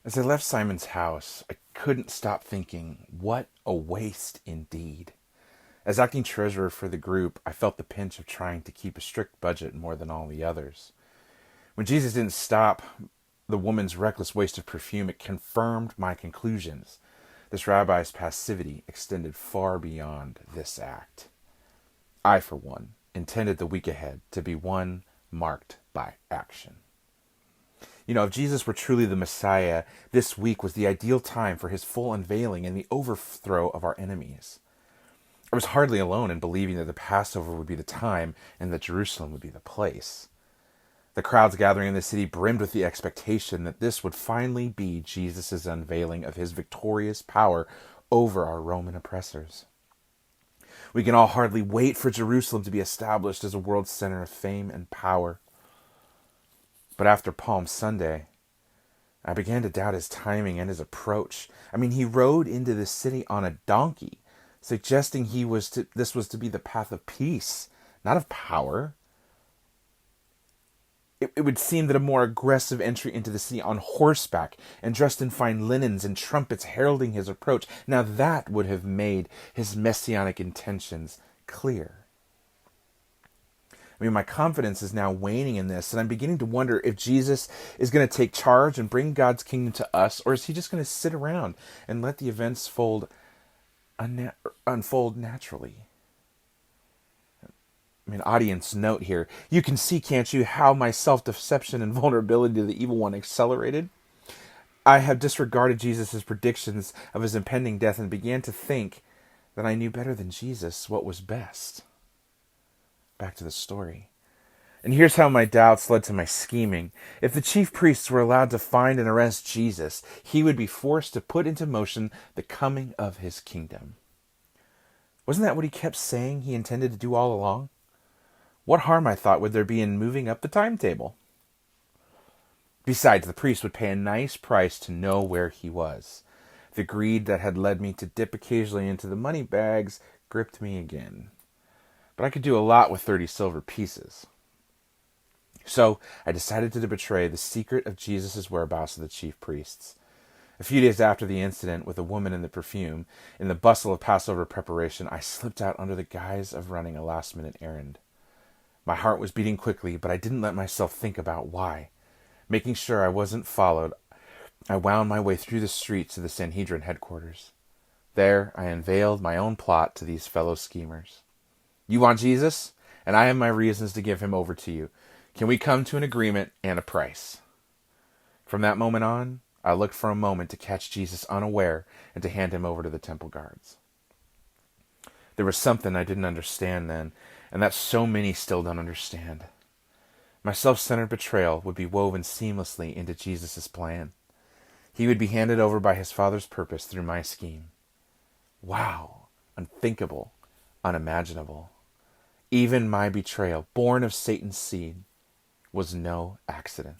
As I left Simon's house, I couldn't stop thinking, what a waste indeed. As acting treasurer for the group, I felt the pinch of trying to keep a strict budget more than all the others. When Jesus didn't stop the woman's reckless waste of perfume, it confirmed my conclusions. This rabbi's passivity extended far beyond this act. I, for one, intended the week ahead to be one marked by action. If Jesus were truly the Messiah, this week was the ideal time for his full unveiling and the overthrow of our enemies. I was hardly alone in believing that the Passover would be the time and that Jerusalem would be the place. The crowds gathering in the city brimmed with the expectation that this would finally be Jesus' unveiling of his victorious power over our Roman oppressors. We can all hardly wait for Jerusalem to be established as a world center of fame and power. But after Palm Sunday, I began to doubt his timing and his approach. He rode into the city on a donkey, suggesting this was to be the path of peace, not of power. It would seem that a more aggressive entry into the city on horseback and dressed in fine linens and trumpets heralding his approach, now that would have made his messianic intentions clear. My confidence is now waning in this, and I'm beginning to wonder if Jesus is going to take charge and bring God's kingdom to us, or is he just going to sit around and let the events unfold naturally? Audience note here. You can see, can't you, how my self-deception and vulnerability to the evil one accelerated? I have disregarded Jesus' predictions of his impending death and began to think that I knew better than Jesus what was best. Back to the story. And here's how my doubts led to my scheming. If the chief priests were allowed to find and arrest Jesus, he would be forced to put into motion the coming of his kingdom. Wasn't that what he kept saying he intended to do all along? What harm, I thought, would there be in moving up the timetable? Besides, the priest would pay a nice price to know where he was. The greed that had led me to dip occasionally into the money bags gripped me again. But I could do a lot with 30 silver pieces. So I decided to betray the secret of Jesus' whereabouts to the chief priests. A few days after the incident with the woman and the perfume, in the bustle of Passover preparation, I slipped out under the guise of running a last-minute errand. My heart was beating quickly, but I didn't let myself think about why. Making sure I wasn't followed, I wound my way through the streets to the Sanhedrin headquarters. There, I unveiled my own plot to these fellow schemers. You want Jesus? And I have my reasons to give him over to you. Can we come to an agreement and a price? From that moment on, I looked for a moment to catch Jesus unaware and to hand him over to the temple guards. There was something I didn't understand then, and that so many still don't understand. My self-centered betrayal would be woven seamlessly into Jesus' plan. He would be handed over by his Father's purpose through my scheme. Wow, unthinkable, unimaginable. Even my betrayal, born of Satan's seed, was no accident.